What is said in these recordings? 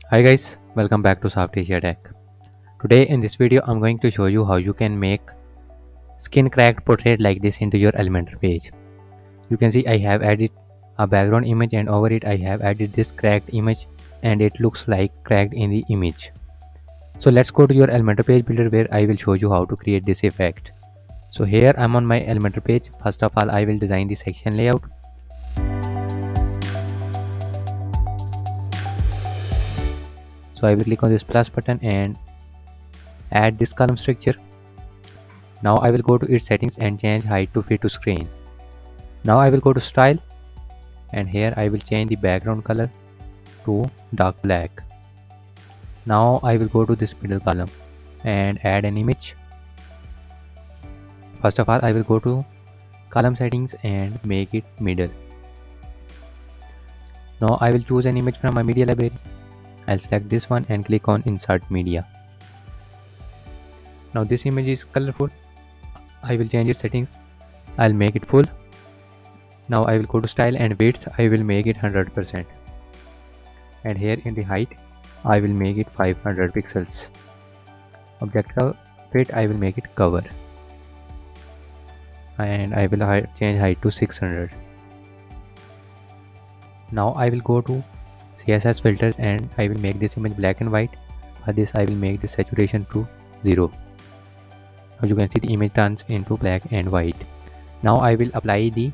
Hi guys, welcome back to SoftAsia Tech. Today in this video I'm going to show you how you can make skin cracked portrait like this into your Elementor page. You can see I have added a background image and over it I have added this cracked image and it looks like cracked in the image. So let's go to your Elementor page builder where I will show you how to create this effect. So here I'm on my Elementor page. First of all I will design the section layout. So I will click on this plus button and add this column structure. Now I will go to its settings and change height to fit to screen. Now I will go to style and here I will change the background color to dark black. Now I will go to this middle column and add an image. First of all I will go to column settings and make it middle. Now I will choose an image from my media library. I'll select this one and click on insert media. Now this image is colorful. I will change its settings. I'll make it full. Now I will go to style and width. I will make it 100%. And here in the height, I will make it 500 pixels. Objective fit, I will make it cover. And I will change height to 600. Now I will go to CSS filters and I will make this image black and white. For this I will make the saturation to 0. Now you can see the image turns into black and white. Now I will apply the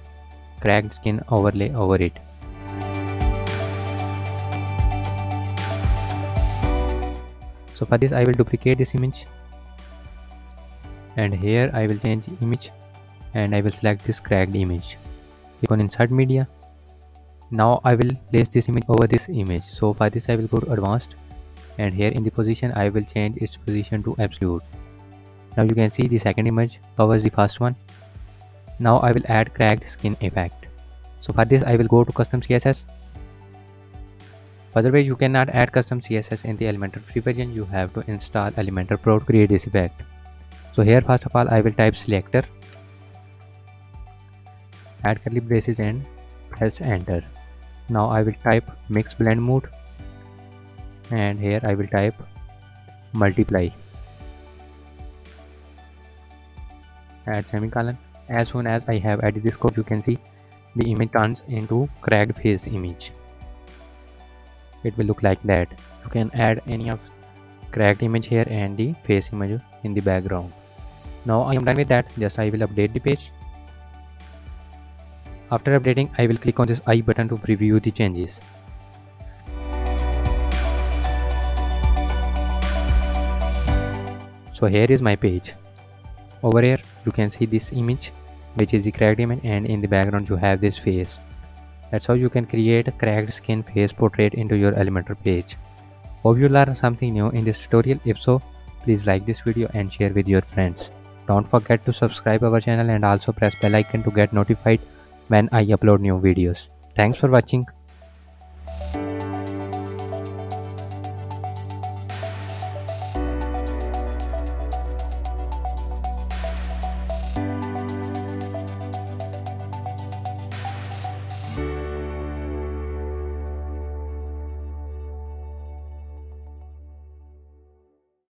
cracked skin overlay over it. So for this I will duplicate this image and here I will change the image and I will select this cracked image. Click on insert media. Now I will place this image over this image. So for this I will go to advanced and here in the position I will change its position to absolute. Now you can see the second image covers the first one. Now I will add cracked skin effect. So for this I will go to custom CSS. Otherwise you cannot add custom CSS in the Elementor free version. You have to install Elementor Pro to create this effect. So here first of all I will type selector, add curly braces and press enter. Now I will type mix blend mode and here I will type multiply, add semicolon. As soon as I have added this code, you can see the image turns into cracked face image. It will look like that. You can add any of cracked image here and the face image in the background. Now I am done with that. Just I will update the page. After updating, I will click on this I button to preview the changes. So here is my page. Over here you can see this image which is the cracked image and in the background you have this face. That's how you can create a cracked skin face portrait into your Elementor page. Hope you learned something new in this tutorial. If so, please like this video and share with your friends. Don't forget to subscribe our channel and also press bell icon to get notified when I upload new videos. Thanks for watching.